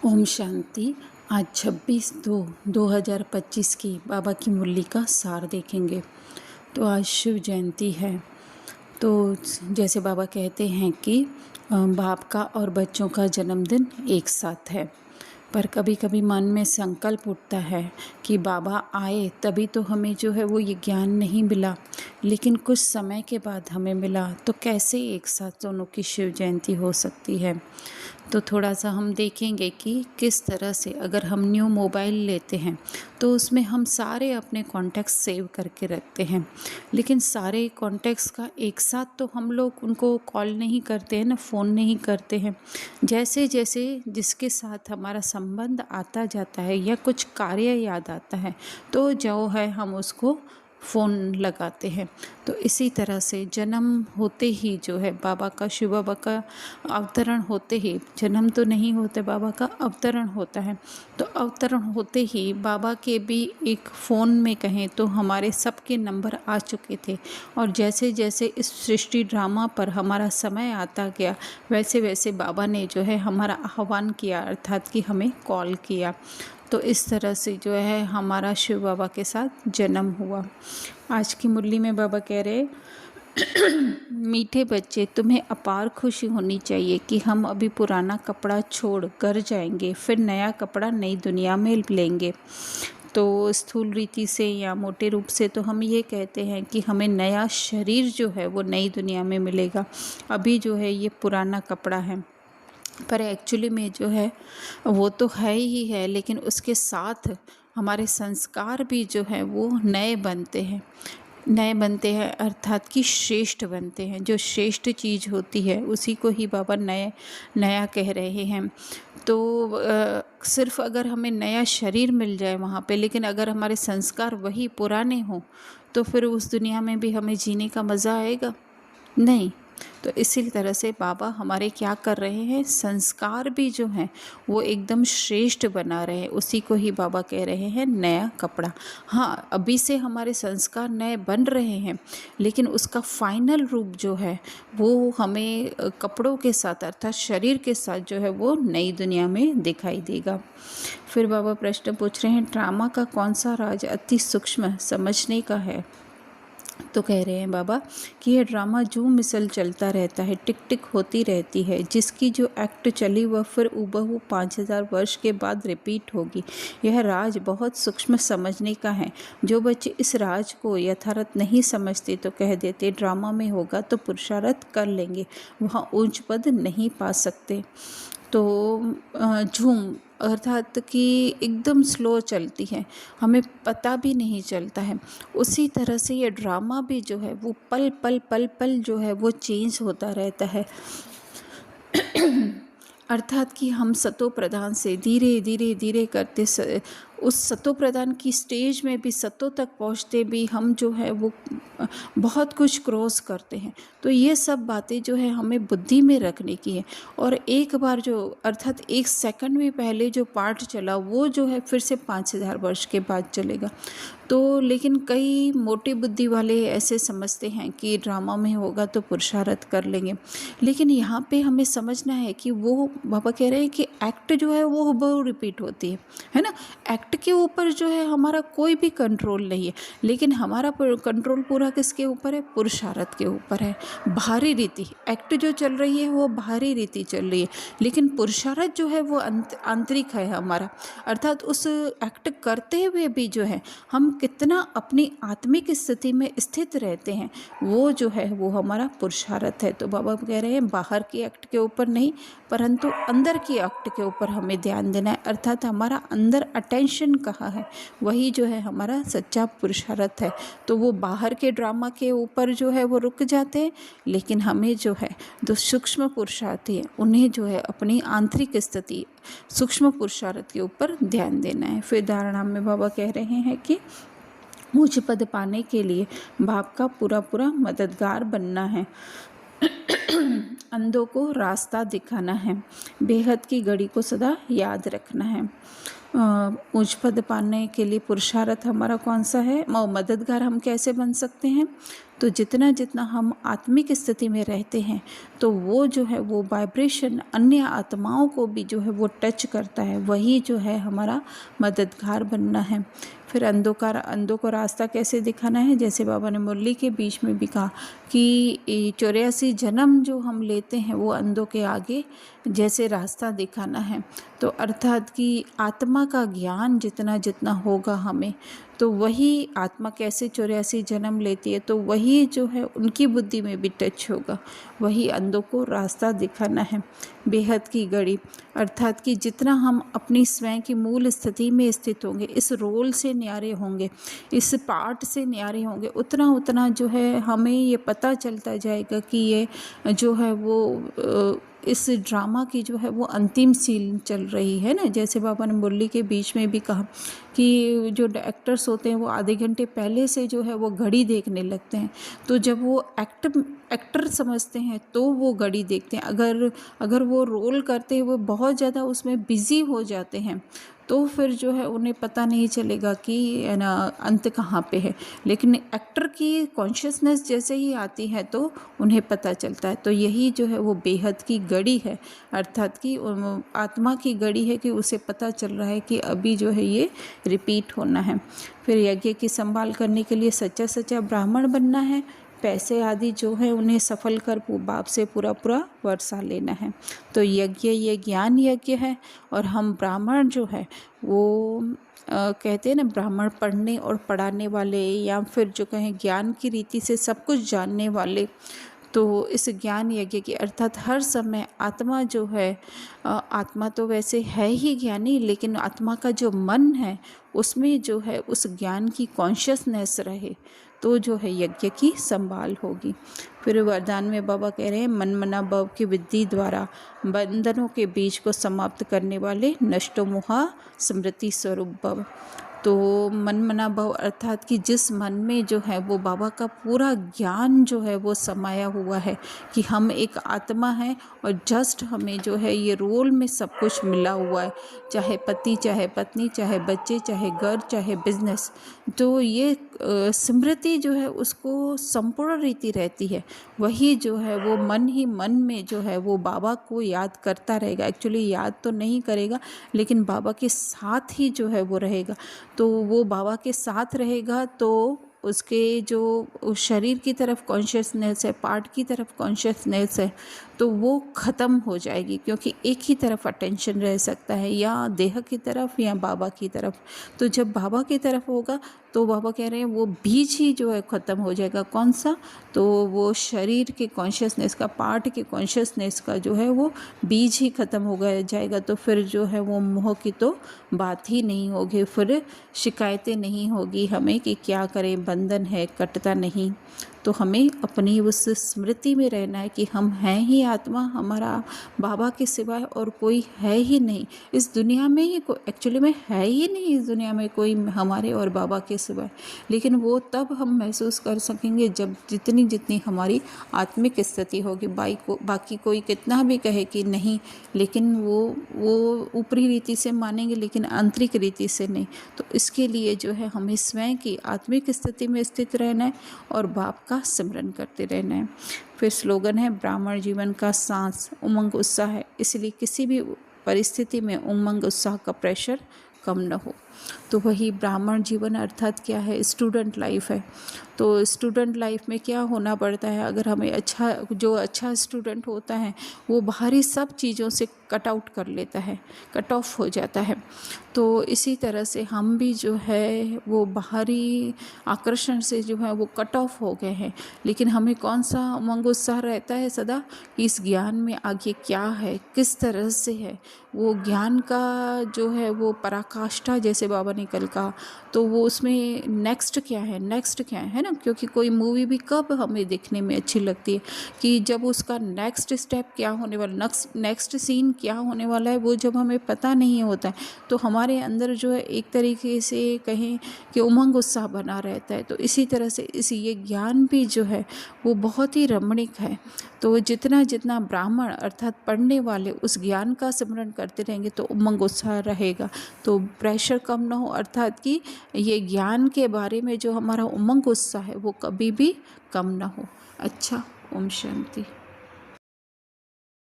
ओम शांति। आज 26/2/2025 की बाबा की मुरली का सार देखेंगे। तो आज शिव जयंती है। तो जैसे बाबा कहते हैं कि बाप का और बच्चों का जन्मदिन एक साथ है, पर कभी कभी मन में संकल्प उठता है कि बाबा आए तभी तो हमें जो है वो ये ज्ञान नहीं मिला, लेकिन कुछ समय के बाद हमें मिला, तो कैसे एक साथ दोनों की शिव जयंती हो सकती है। तो थोड़ा सा हम देखेंगे कि किस तरह से अगर हम न्यू मोबाइल लेते हैं तो उसमें हम सारे अपने कॉन्टैक्ट्स सेव करके रखते हैं, लेकिन सारे कॉन्टैक्ट्स का एक साथ तो हम लोग उनको कॉल नहीं करते हैं ना, फ़ोन नहीं करते हैं। जैसे जैसे जिसके साथ हमारा संबंध आता जाता है या कुछ कार्य याद आता है तो जो है हम उसको फ़ोन लगाते हैं। तो इसी तरह से जन्म होते ही जो है बाबा का, शिव बाबा का अवतरण होते ही, जन्म तो नहीं होता, बाबा का अवतरण होता है। तो अवतरण होते ही बाबा के भी एक फ़ोन में कहें तो हमारे सबके नंबर आ चुके थे, और जैसे जैसे इस सृष्टि ड्रामा पर हमारा समय आता गया वैसे वैसे बाबा ने जो है हमारा आह्वान किया, अर्थात कि हमें कॉल किया। तो इस तरह से जो है हमारा शिव बाबा के साथ जन्म हुआ। आज की मुरली में बाबा कह रहे मीठे बच्चे, तुम्हें अपार खुशी होनी चाहिए कि हम अभी पुराना कपड़ा छोड़ कर जाएंगे, फिर नया कपड़ा नई दुनिया में लेंगे। तो स्थूल रीति से या मोटे रूप से तो हम ये कहते हैं कि हमें नया शरीर जो है वो नई दुनिया में मिलेगा। अभी जो है ये पुराना कपड़ा है, पर एक्चुअली में जो है वो तो है ही है, लेकिन उसके साथ हमारे संस्कार भी जो है वो नए बनते हैं, अर्थात कि श्रेष्ठ बनते हैं। जो श्रेष्ठ चीज़ होती है उसी को ही बाबा नया कह रहे हैं। तो सिर्फ अगर हमें नया शरीर मिल जाए वहाँ पे, लेकिन अगर हमारे संस्कार वही पुराने हों तो फिर उस दुनिया में भी हमें जीने का मज़ा आएगा नहीं। तो इसी तरह से बाबा हमारे क्या कर रहे हैं, संस्कार भी जो हैं वो एकदम श्रेष्ठ बना रहे हैं। उसी को ही बाबा कह रहे हैं नया कपड़ा। हाँ, अभी से हमारे संस्कार नए बन रहे हैं, लेकिन उसका फाइनल रूप जो है वो हमें कपड़ों के साथ, अर्थात शरीर के साथ जो है वो नई दुनिया में दिखाई देगा। फिर बाबा प्रश्न पूछ रहे हैं, ड्रामा का कौन सा राज अति सूक्ष्म समझने का है। तो कह रहे हैं बाबा कि यह ड्रामा जो मिसल चलता रहता है, टिक टिक होती रहती है, जिसकी जो एक्ट चली वह फिर हूबहू 5000 वर्ष के बाद रिपीट होगी। यह राज बहुत सूक्ष्म समझने का है। जो बच्चे इस राज को यथार्थ नहीं समझते तो कह देते ड्रामा में होगा तो पुरुषार्थ कर लेंगे, वहाँ ऊंच पद नहीं पा सकते। तो झूम अर्थात कि एकदम स्लो चलती है, हमें पता भी नहीं चलता है। उसी तरह से ये ड्रामा भी जो है वो पल पल पल पल जो है वो चेंज होता रहता है। अर्थात कि हम सतो प्रधान से धीरे धीरे धीरे करते उस सतो प्रधान की स्टेज में भी, सतो तक पहुँचते भी हम जो है वो बहुत कुछ क्रॉस करते हैं। तो ये सब बातें जो है हमें बुद्धि में रखने की है। और एक बार जो, अर्थात एक सेकंड में पहले जो पार्ट चला वो जो है फिर से 5000 वर्ष के बाद चलेगा। तो लेकिन कई मोटी बुद्धि वाले ऐसे समझते हैं कि ड्रामा में होगा तो पुरुषार्थ कर लेंगे, लेकिन यहाँ पे हमें समझना है कि वो बाबा कह रहे हैं कि एक्ट जो है वो बहु रिपीट होती है ना। एक्ट के ऊपर जो है हमारा कोई भी कंट्रोल नहीं है, लेकिन हमारा कंट्रोल पूरा किसके ऊपर है, पुरुषार्थ के ऊपर है। बाहरी रीति एक्ट जो चल रही है वो बाहरी रीति चल रही है, लेकिन पुरुषार्थ जो है वो आंतरिक है हमारा। अर्थात उस एक्ट करते हुए भी जो है हम कितना अपनी आत्मिक स्थिति में स्थित रहते हैं, वो जो है वो हमारा पुरुषार्थ है। तो बाबा कह रहे हैं बाहर की एक्ट के ऊपर नहीं, परंतु अंदर की एक्ट के ऊपर हमें ध्यान देना है। अर्थात हमारा अंदर अटेंशन कहाँ है, वही जो है हमारा सच्चा पुरुषार्थ है। तो वो बाहर के ड्रामा के ऊपर जो है वो रुक जाते हैं, लेकिन हमें जो है जो सूक्ष्म पुरुषार्थ है उन्हें जो है अपनी आंतरिक स्थिति, सूक्ष्म पुरुषार्थ के ऊपर ध्यान देना है। फिर धारणा में बाबा कह रहे हैं कि ऊंच पद पाने के लिए बाप का पूरा पूरा मददगार बनना है। अंधों को रास्ता दिखाना है, बेहद की घड़ी को सदा याद रखना है। ऊंच पद पाने के लिए पुरुषार्थ हमारा कौन सा है, मददगार हम कैसे बन सकते हैं? तो जितना जितना हम आत्मिक स्थिति में रहते हैं तो वो जो है वो वाइब्रेशन अन्य आत्माओं को भी जो है वो टच करता है, वही जो है हमारा मददगार बनना है। फिर अंधों को रास्ता कैसे दिखाना है, जैसे बाबा ने मुरली के बीच में भी कहा कि 84 जन्म जो हम लेते हैं वो अंधों के आगे जैसे रास्ता दिखाना है। तो अर्थात कि आत्मा का ज्ञान जितना जितना होगा हमें, तो वही आत्मा कैसे 84 जन्म लेती है तो वही जो है उनकी बुद्धि में भी टच होगा, वही अंधों को रास्ता दिखाना है। बेहद की घड़ी अर्थात कि जितना हम अपनी स्वयं की मूल स्थिति में स्थित होंगे, इस रोल से न्यारे होंगे, इस पार्ट से न्यारे होंगे, उतना उतना जो है हमें ये पता चलता जाएगा कि ये जो है वो इस ड्रामा की जो है वो अंतिम सीन चल रही है ना। जैसे बाबा ने मुरली के बीच में भी कहा कि जो एक्टर्स होते हैं वो आधे घंटे पहले से जो है वो घड़ी देखने लगते हैं, तो जब वो एक्टर समझते हैं तो वो घड़ी देखते हैं। अगर वो रोल करते हैं वो बहुत ज़्यादा उसमें बिज़ी हो जाते हैं तो फिर जो है उन्हें पता नहीं चलेगा कि है ना अंत कहाँ पे है। लेकिन एक्टर की कॉन्शियसनेस जैसे ही आती है तो उन्हें पता चलता है। तो यही जो है वो बेहद की घड़ी है, अर्थात कि आत्मा की घड़ी है कि उसे पता चल रहा है कि अभी जो है ये रिपीट होना है। फिर यज्ञ की संभाल करने के लिए सच्चा सच्चा ब्राह्मण बनना है, पैसे आदि जो है उन्हें सफल कर बाप से पूरा पूरा वर्षा लेना है। तो यज्ञ ये ज्ञान यज्ञ है, और हम ब्राह्मण जो है वो कहते हैं ना, ब्राह्मण पढ़ने और पढ़ाने वाले, या फिर जो कहें ज्ञान की रीति से सब कुछ जानने वाले। तो इस ज्ञान यज्ञ की अर्थात हर समय आत्मा जो है, आत्मा तो वैसे है ही ज्ञानी, लेकिन आत्मा का जो मन है उसमें जो है उस ज्ञान की कॉन्शियसनेस रहे तो जो है यज्ञ की संभाल होगी। फिर वरदान में बाबा कह रहे हैं, मन मना भव की विद्धि द्वारा बंधनों के बीज को समाप्त करने वाले नष्टो मोहा स्मृति स्वरूप भव। तो मन मना भव अर्थात कि जिस मन में जो है वो बाबा का पूरा ज्ञान जो है वो समाया हुआ है कि हम एक आत्मा है और जस्ट हमें जो है ये रोल में सब कुछ मिला हुआ है, चाहे पति चाहे पत्नी चाहे बच्चे चाहे घर चाहे बिजनेस। तो ये स्मृति जो है उसको संपूर्ण रीति रहती है, वही जो है वो मन ही मन में जो है वो बाबा को याद करता रहेगा। एक्चुअली याद तो नहीं करेगा लेकिन बाबा के साथ ही जो है वो रहेगा। तो वो बाबा के साथ रहेगा तो उसके जो शरीर की तरफ कॉन्शियसनेस है, पार्ट की तरफ कॉन्शियसनेस है, तो वो ख़त्म हो जाएगी, क्योंकि एक ही तरफ अटेंशन रह सकता है, या देह की तरफ या बाबा की तरफ। तो जब बाबा की तरफ होगा तो बाबा कह रहे हैं वो बीज ही जो है ख़त्म हो जाएगा। कौन सा? तो वो शरीर के कॉन्शियसनेस का, पार्ट के कॉन्शियसनेस का जो है वो बीज ही ख़त्म हो गया जाएगा। तो फिर जो है वो मोह की तो बात ही नहीं होगी, फिर शिकायतें नहीं होगी हमें कि क्या करें, बंधन है, कटता नहीं। तो हमें अपनी उस स्मृति में रहना है कि हम हैं ही आत्मा, हमारा बाबा के सिवाय और कोई है ही नहीं इस दुनिया में, ही एक्चुअली में है ही नहीं इस दुनिया में कोई हमारे और बाबा के सिवाय। लेकिन वो तब हम महसूस कर सकेंगे जब जितनी जितनी हमारी आत्मिक स्थिति होगी। बाकी कोई कितना भी कहे कि नहीं, लेकिन वो ऊपरी रीति से मानेंगे लेकिन आंतरिक रीति से नहीं। तो इसके लिए जो है हमें स्वयं की आत्मिक स्थिति में स्थित रहना है और बाप का सिमरन करते रहना है। फिर स्लोगन है, ब्राह्मण जीवन का सांस उमंग उत्साह है, इसलिए किसी भी परिस्थिति में उमंग उत्साह का प्रेशर कम न हो। तो वही ब्राह्मण जीवन अर्थात क्या है, स्टूडेंट लाइफ है। तो स्टूडेंट लाइफ में क्या होना पड़ता है, अगर हमें अच्छा स्टूडेंट होता है वो बाहरी सब चीज़ों से कट आउट कर लेता है, कट ऑफ हो जाता है। तो इसी तरह से हम भी जो है वो बाहरी आकर्षण से जो है वो कट ऑफ हो गए हैं। लेकिन हमें कौन सा उमंग उत्साह रहता है सदा, कि इस ज्ञान में आगे क्या है, किस तरह से है, वो ज्ञान का जो है वो पराकाष्ठा पराकाष्ठा, जैसे बाबा ने कल कहा, तो वो उसमें नेक्स्ट क्या है ना, क्योंकि कोई मूवी भी कब हमें देखने में अच्छी लगती है कि जब उसका नेक्स्ट स्टेप क्या होने वाला, नेक्स्ट सीन क्या होने वाला है, वो जब हमें पता नहीं होता है तो हमारे अंदर जो है एक तरीके से कहें कि उमंग उत्साह बना रहता है। तो इसी तरह से ये ज्ञान भी जो है वो बहुत ही रमणीक है। तो जितना जितना ब्राह्मण अर्थात पढ़ने वाले उस ज्ञान का स्मरण करते रहेंगे तो उमंग उत्साह रहेगा, तो प्रेशर कम ना हो, अर्थात कि ये ज्ञान के बारे में जो हमारा उमंग उत्साह है वो कभी भी कम ना हो। अच्छा, ओम शांति।